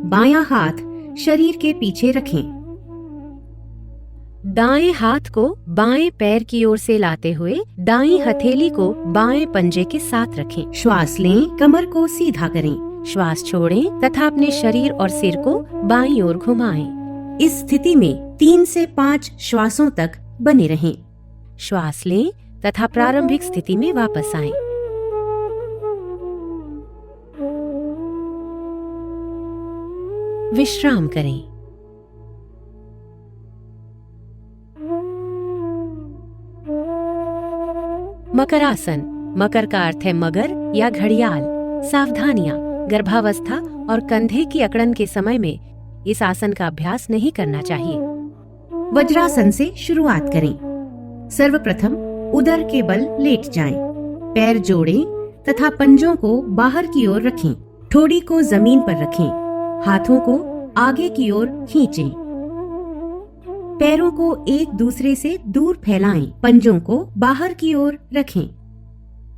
बायां हाथ शरीर के पीछे रखें। दाएं हाथ को बाएं पैर की ओर से लाते हुए दाईं हथेली को बाएं पंजे के साथ रखें। श्वास लें, कमर को सीधा करें। श्वास छोड़ें तथा अपने शरीर और सिर को बाईं ओर घुमाएं। इस स्थिति में 3 से 5 श्वासों तक बने रहें। श्वास लें तथा प्रारंभिक स्थिति में वापस आएं। विश्राम करें। मकर आसन। मकर का अर्थ है मगर या घड़ियाल। सावधानियां, गर्भावस्था और कंधे की अकड़न के समय में इस आसन का अभ्यास नहीं करना चाहिए। वज्रासन से शुरुआत करें। सर्वप्रथम उदर के बल लेट जाएं। पैर जोड़ें तथा पंजों को बाहर की ओर रखें। ठोड़ी को जमीन पर रखें। हाथों को आगे की ओर खींचें। पैरों को एक दूसरे से दूर फैलाएं। पंजों को बाहर की ओर रखें।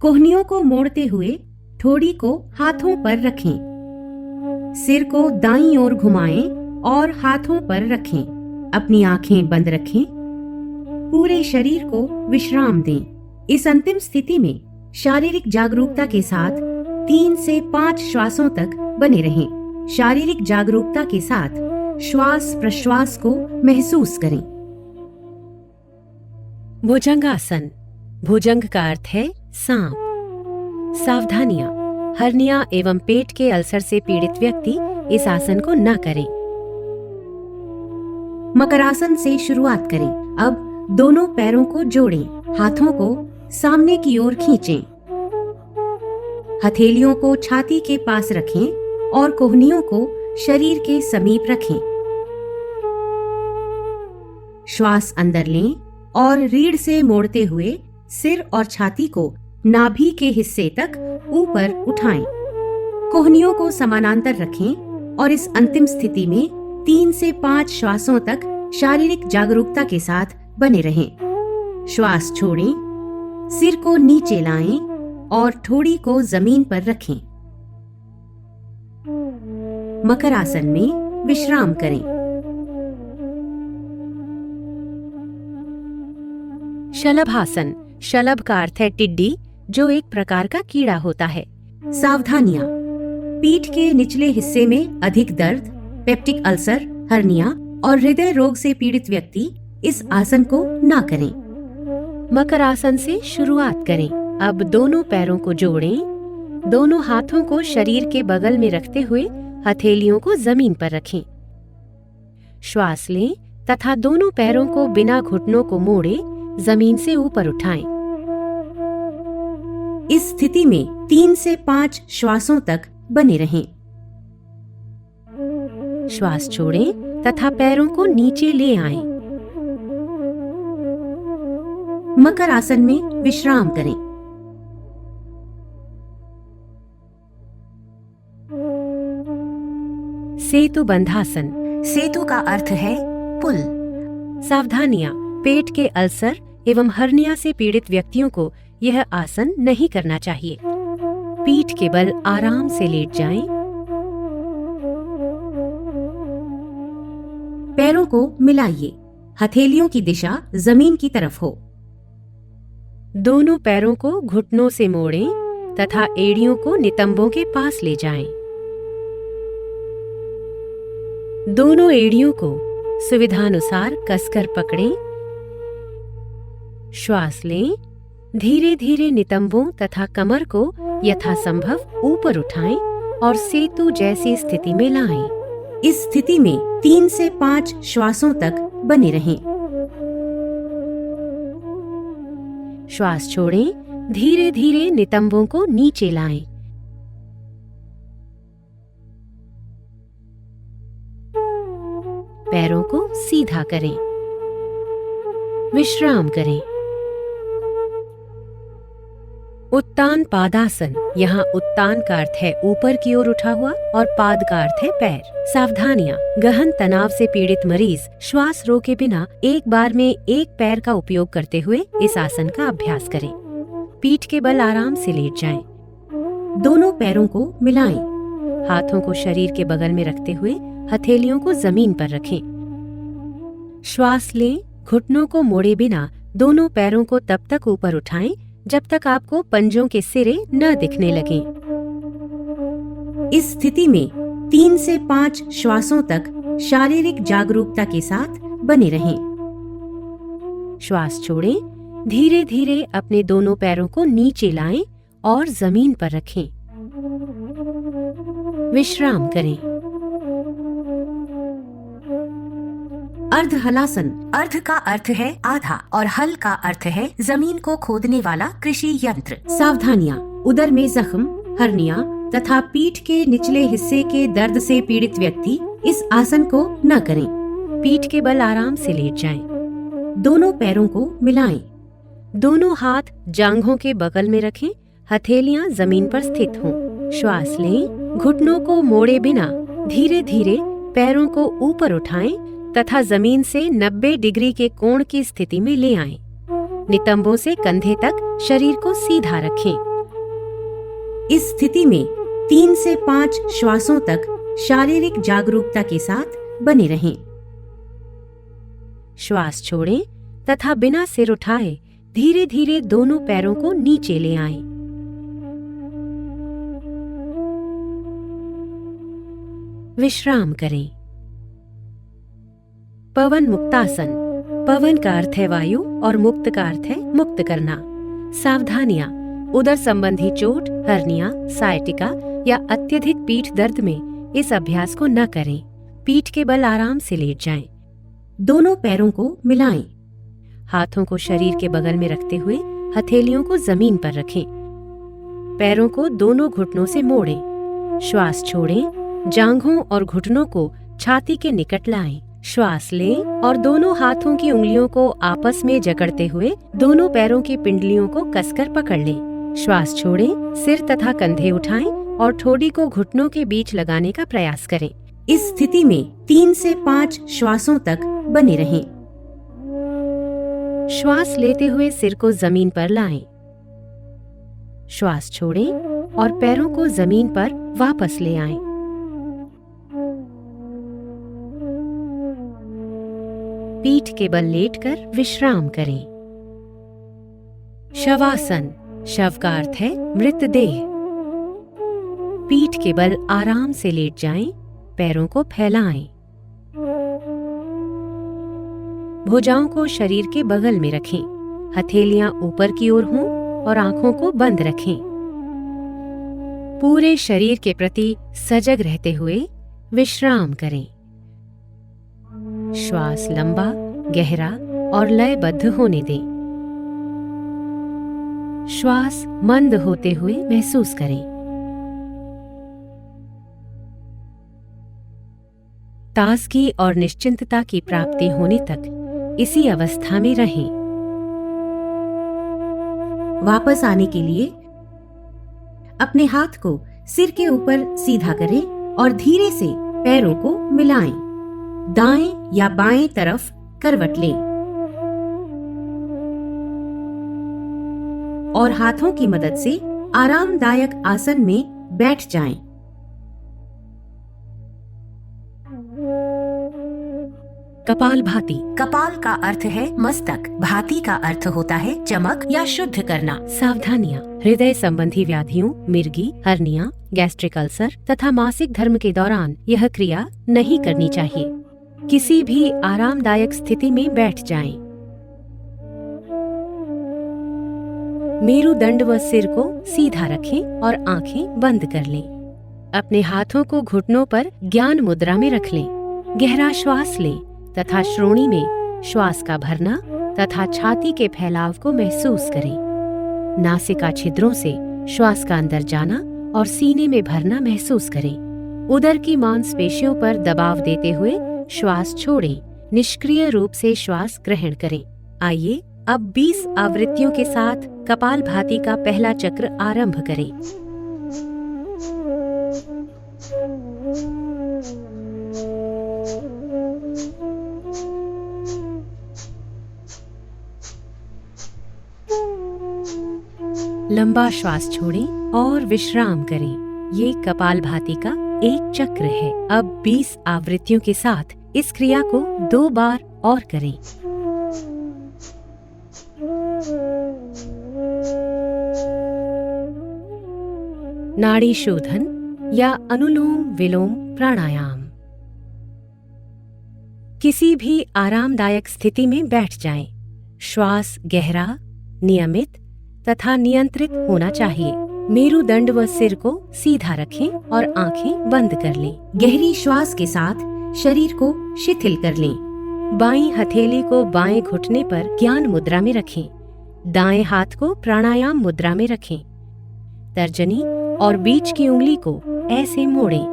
कोहनियों को मोड़ते हुए ठोड़ी को हाथों पर रखें। सिर को दाईं ओर घुमाएं और हाथों पर रखें। अपनी आंखें बंद रखें। पूरे शरीर को विश्राम दें। इस अंतिम स्थिति में शारीरिक जागरूकता के साथ 3 से 5 श्वासों तक बने रहें। शारीरिक जागरूकता के साथ श्वास प्रश्वास को महसूस करें। भुजंगासन। भुजंग का अर्थ है सांप। सावधानियां, हर्निया एवं पेट के अल्सर से पीड़ित व्यक्ति इस आसन को न करें। मकरासन से शुरुआत करें। अब दोनों पैरों को जोड़ें। हाथों को सामने की ओर खींचें। हथेलियों को छाती के पास रखें और कोहनियों को शरीर के समीप रखें। श्वास अंदर लें और रीढ़ से मोड़ते हुए सिर और छाती को नाभि के हिस्से तक ऊपर उठाएं। कोहनियों को समानांतर रखें और इस अंतिम स्थिति में 3 से 5 श्वासों तक शारीरिक जागरूकता के साथ बने रहें। श्वास छोड़ें, सिर को नीचे लाएं और ठोड़ी को जमीन पर रखें। मकर आसन में विश्राम करें। शलभासन। शलभ का अर्थ है टिड्डी, जो एक प्रकार का कीड़ा होता है। सावधानियां, पीठ के निचले हिस्से में अधिक दर्द, पेप्टिक अल्सर, हर्निया और हृदय रोग से पीड़ित व्यक्ति इस आसन को ना करें। मकर आसन से शुरुआत करें। अब दोनों पैरों को जोड़ें। दोनों हाथों को शरीर के बगल में रखते हुए हथेलियों को जमीन पर रखें। श्वास लें तथा दोनों पैरों को बिना घुटनों को मोड़े जमीन से ऊपर उठाएं। इस स्थिति में 3 से 5 श्वासों तक बने रहें। श्वास छोड़ें तथा पैरों को नीचे ले आएं। मकर आसन में विश्राम करें। सेतु बंधासन। सेतु का अर्थ है पुल। सावधानियां, पेट के अल्सर एवं हर्निया से पीड़ित व्यक्तियों को यह आसन नहीं करना चाहिए। पीठ के बल आराम से लेट जाएं। पैरों को मिलाइए। हथेलियों की दिशा जमीन की तरफ हो। दोनों पैरों को घुटनों से मोड़ें तथा एड़ियों को नितंबों के पास ले जाएं। दोनों एड़ियों को सुविधानुसार कसकर पकड़ें। श्वास लें। धीरे धीरे नितंबों तथा कमर को यथासंभव ऊपर उठाएं और सेतु जैसी स्थिति में लाएं। इस स्थिति में 3 से 5 श्वासों तक बने रहें। श्वास छोड़ें, धीरे धीरे नितंबों को नीचे लाएं। पैरों को सीधा करें। विश्राम करें। उत्तान पादासन। यहाँ उत्तान का अर्थ है ऊपर की ओर उठा हुआ और पाद का अर्थ है पैर। सावधानियां। गहन तनाव से पीड़ित मरीज श्वास रोके बिना एक बार में एक पैर का उपयोग करते हुए इस आसन का अभ्यास करें। पीठ के बल आराम से लेट जाएं। दोनों पैरों को मिलाएं। हाथों को शरीर के बगल में रखते हुए हथेलियों को जमीन पर रखें। श्वास लें। घुटनों को मोड़े बिना दोनों पैरों को तब तक ऊपर उठाएं जब तक आपको पंजों के सिरे न दिखने लगें। इस स्थिति में 3 से 5 श्वासों तक शारीरिक जागरूकता के साथ बने रहें। श्वास छोड़ें। धीरे धीरे अपने दोनों पैरों को नीचे लाएं और जमीन पर रखें। विश्राम करें। अर्ध हलासन। अर्ध का अर्थ है आधा और हल का अर्थ है जमीन को खोदने वाला कृषि यंत्र। सावधानियां। उदर में जख्म, हर्निया तथा पीठ के निचले हिस्से के दर्द से पीड़ित व्यक्ति इस आसन को न करें। पीठ के बल आराम से लेट जाएं। दोनों पैरों को मिलाएं। दोनों हाथ जांघों के बगल में रखें। हथेलियां जमीन पर स्थित हों। श्वास लें। घुटनों को मोड़े बिना धीरे धीरे पैरों को ऊपर उठाएं तथा जमीन से 90 डिग्री के कोण की स्थिति में ले आएं। नितंबों से कंधे तक शरीर को सीधा रखें। इस स्थिति में 3 से 5 श्वासों तक शारीरिक जागरूकता के साथ बने रहें। श्वास छोड़ें तथा बिना सिर उठाए धीरे धीरे दोनों पैरों को नीचे ले आएं। विश्राम करें। पवन मुक्तासन। पवन का अर्थ है वायु और मुक्त का अर्थ है मुक्त करना। सावधानियां। उदर संबंधी चोट, हर्निया, सायटिका या अत्यधिक पीठ दर्द में इस अभ्यास को न करें। पीठ के बल आराम से लेट जाएं। दोनों पैरों को मिलाएं। हाथों को शरीर के बगल में रखते हुए हथेलियों को जमीन पर रखें। पैरों को दोनों घुटनों से मोड़ें। श्वास छोड़ें। जांघों और घुटनों को छाती के निकट लाएं। श्वास लें और दोनों हाथों की उंगलियों को आपस में जकड़ते हुए दोनों पैरों की पिंडलियों को कसकर पकड़ लें। श्वास छोड़ें। सिर तथा कंधे उठाएं और ठोड़ी को घुटनों के बीच लगाने का प्रयास करें। इस स्थिति में 3 से 5 श्वासों तक बने रहें। श्वास लेते हुए सिर को जमीन पर लाएं। श्वास छोड़ें और पैरों को जमीन पर वापस ले आएं। पीठ के बल लेटकर विश्राम करें। शवासन। शव का अर्थ है मृतदेह। पीठ के बल आराम से लेट जाएं। पैरों को फैलाएं। भुजाओं को शरीर के बगल में रखें। हथेलियां ऊपर की ओर हों और आंखों को बंद रखें। पूरे शरीर के प्रति सजग रहते हुए विश्राम करें। श्वास लंबा, गहरा और लयबद्ध होने दें। श्वास मंद होते हुए महसूस करें। ताजगी और निश्चिंतता की प्राप्ति होने तक इसी अवस्था में रहें। वापस आने के लिए अपने हाथ को सिर के ऊपर सीधा करें और धीरे से पैरों को मिलाएं। दाएं या बाएं तरफ करवट लें और हाथों की मदद से आरामदायक आसन में बैठ जाएं। कपालभाति। कपाल का अर्थ है मस्तक, भाति का अर्थ होता है चमक या शुद्ध करना। सावधानियां। हृदय संबंधी व्याधियों, मिर्गी, हर्निया, गैस्ट्रिक अल्सर तथा मासिक धर्म के दौरान यह क्रिया नहीं करनी चाहिए। किसी भी आरामदायक स्थिति में बैठ जाएं। मेरुदंड व सिर को सीधा रखें और आंखें बंद कर लें। अपने हाथों को घुटनों पर ज्ञान मुद्रा में रख लें। गहरा श्वास लें तथा श्रोणी में श्वास का भरना तथा छाती के फैलाव को महसूस करें। नासिका छिद्रों से श्वास का अंदर जाना और सीने में भरना महसूस करें। उदर की मांसपेशियों पर दबाव देते हुए श्वास छोड़ें। निष्क्रिय रूप से श्वास ग्रहण करें। आइए अब 20 आवृत्तियों के साथ कपालभाति का पहला चक्र आरंभ करें। लंबा श्वास छोड़ें और विश्राम करें। ये कपालभाति का एक चक्र है। अब 20 आवृत्तियों के साथ इस क्रिया को 2 बार और करें। नाड़ी शोधन या अनुलोम विलोम प्राणायाम। किसी भी आरामदायक स्थिति में बैठ जाएं। श्वास गहरा, नियमित तथा नियंत्रित होना चाहिए। मेरुदंड व सिर को सीधा रखें और आंखें बंद कर लें। गहरी श्वास के साथ शरीर को शिथिल कर लें। बाईं हथेली को बाएं घुटने पर ज्ञान मुद्रा में रखें। दाएं हाथ को प्राणायाम मुद्रा में रखें। तर्जनी और बीच की उंगली को ऐसे मोड़ें।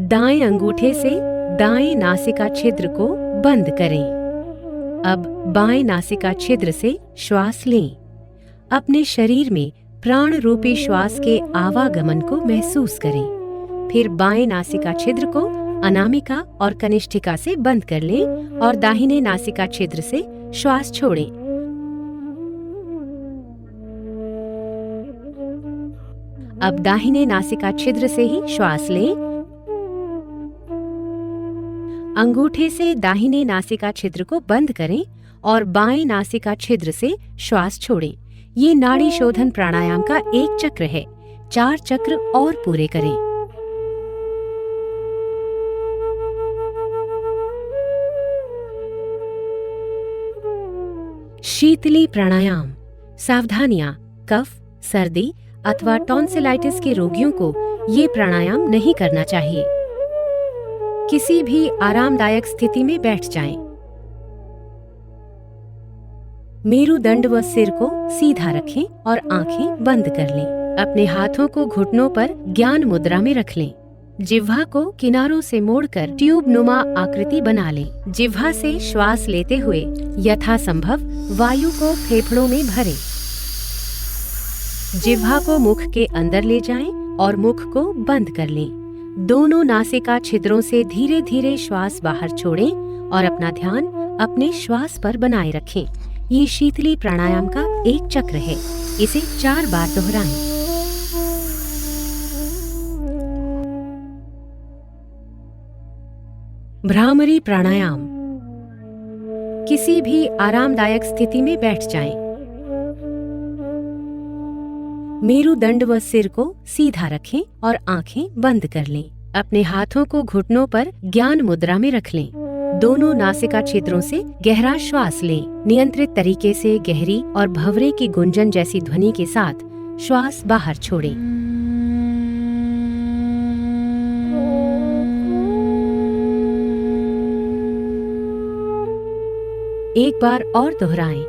दाएं अंगूठे से दाएं नासिका छिद्र को बंद करें। अब बाएं नासिका छिद्र से श्वास लें। अपने शरीर में प्राण रूपी श्वास के आवागमन को महसूस करें। फिर बाएं नासिका छिद्र को अनामिका और कनिष्ठिका से बंद कर लें और दाहिने नासिका छिद्र से श्वास छोड़ें। अब दाहिने नासिका छिद्र से ही श्वास लें। अंगूठे से दाहिने नासिका छिद्र को बंद करें और बाएं नासिका छिद्र से श्वास छोड़ें। ये नाड़ी शोधन प्राणायाम का एक चक्र है। 4 चक्र और पूरे करें। शीतली प्राणायाम। सावधानियां, कफ, सर्दी अथवा टॉन्सिलाइटिस के रोगियों को ये प्राणायाम नहीं करना चाहिए। किसी भी आरामदायक स्थिति में बैठ जाएं। मेरुदंड व सिर को सीधा रखें और आंखें बंद कर लें। अपने हाथों को घुटनों पर ज्ञान मुद्रा में रख लें। जिह्वा को किनारों से मोड़कर ट्यूब नुमा आकृति बना लें। जिह्वा से श्वास लेते हुए यथासंभव वायु को फेफड़ों में भरें। जिह्वा को मुख के अंदर ले जाएं और मुख को बंद कर लें। दोनों नासिका छिद्रों से धीरे धीरे श्वास बाहर छोड़ें और अपना ध्यान अपने श्वास पर बनाए रखें। ये शीतली प्राणायाम का एक चक्र है। इसे 4 बार दोहराएं। भ्रामरी प्राणायाम। किसी भी आरामदायक स्थिति में बैठ जाएं। मेरुदंड व सिर को सीधा रखें और आंखें बंद कर लें। अपने हाथों को घुटनों पर ज्ञान मुद्रा में रख लें। दोनों नासिका छिद्रों से गहरा श्वास लें। नियंत्रित तरीके से गहरी और भंवरे की गुंजन जैसी ध्वनि के साथ श्वास बाहर छोड़ें। एक बार और दोहराएं।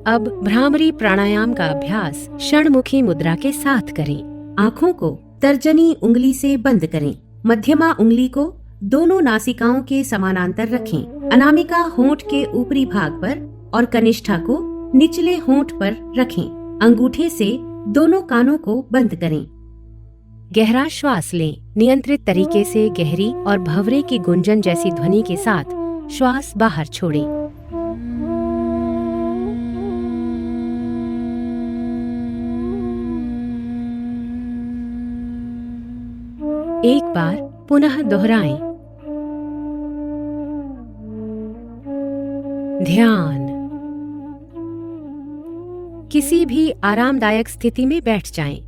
अब भ्रामरी प्राणायाम का अभ्यास षणमुखी मुद्रा के साथ करें। आँखों को तर्जनी उंगली से बंद करें। मध्यमा उंगली को दोनों नासिकाओं के समानांतर रखें। अनामिका होंठ के ऊपरी भाग पर और कनिष्ठा को निचले होंठ पर रखें। अंगूठे से दोनों कानों को बंद करें। गहरा श्वास लें। नियंत्रित तरीके से गहरी और भंवरे की गुंजन जैसी ध्वनि के साथ श्वास बाहर छोड़ें। एक बार पुनः दोहराएं। ध्यान। किसी भी आरामदायक स्थिति में बैठ जाएं।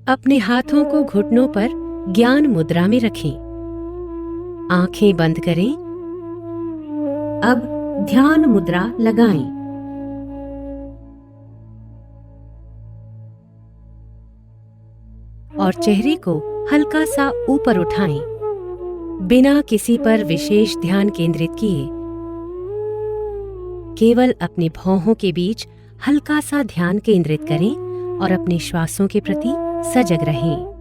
अपने हाथों को घुटनों पर ज्ञान मुद्रा में रखें। आंखें बंद करें। अब ध्यान मुद्रा लगाएं। और चेहरे को हल्का सा ऊपर उठाएं, बिना किसी पर विशेष ध्यान केंद्रित किए। केवल अपने भौहों के बीच हल्का सा ध्यान केंद्रित करें और अपने श्वासों के प्रति सजग रहें।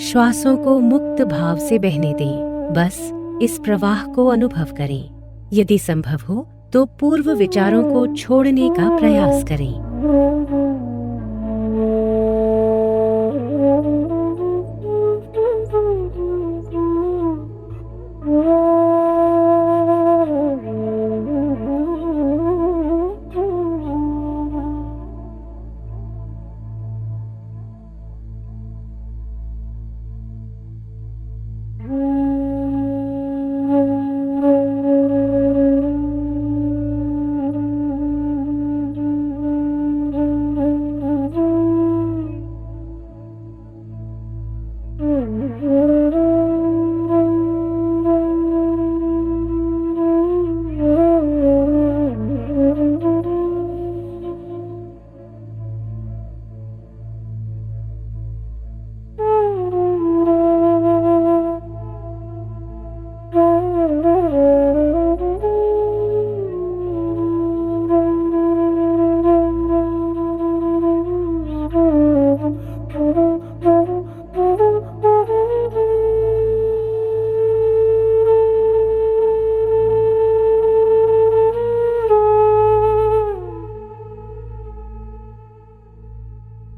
श्वासों को मुक्त भाव से बहने दें, बस इस प्रवाह को अनुभव करें। यदि संभव हो तो पूर्व विचारों को छोड़ने का प्रयास करें।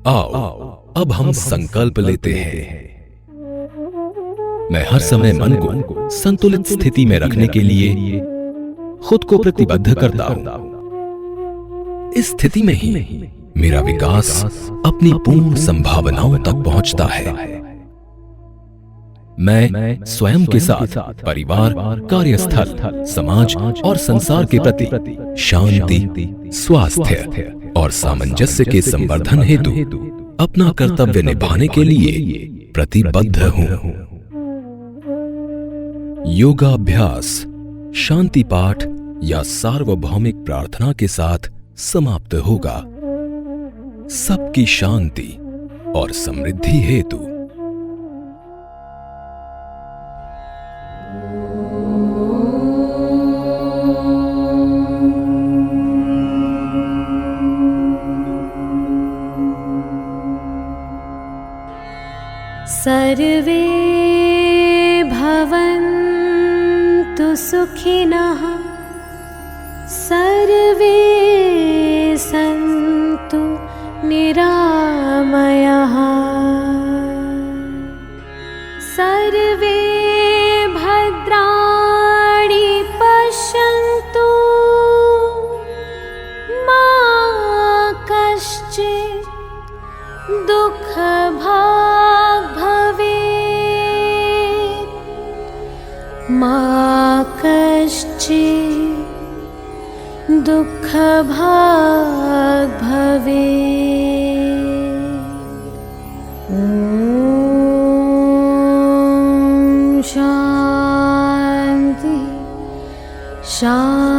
आओ अब हम संकल्प लेते हैं। मैं हर समय मन को संतुलित स्थिति में रखने के लिए खुद को प्रतिबद्ध करता हूं। इस स्थिति में ही मेरा विकास अपनी पूर्ण संभावनाओं तक पहुंचता है। मैं स्वयं के साथ परिवार, कार्यस्थल, समाज और संसार के प्रति शांति, स्वास्थ्य और सामंजस्य के संवर्धन हेतु अपना कर्तव्य निभाने के लिए प्रतिबद्ध हूं। योगाभ्यास शांति पाठ या सार्वभौमिक प्रार्थना के साथ समाप्त होगा। सबकी शांति और समृद्धि हेतु। सर्वे भवन्तु सुखिनः, सर्वे सन्तु निरामयाः, सर्वे भद्राणि पश्यन्तु, मा कश्चित् दुःखभाग् भवेत्, मा कश्चित् दुःखभाग् भवेत्। ॐ शान्ति शान्ति।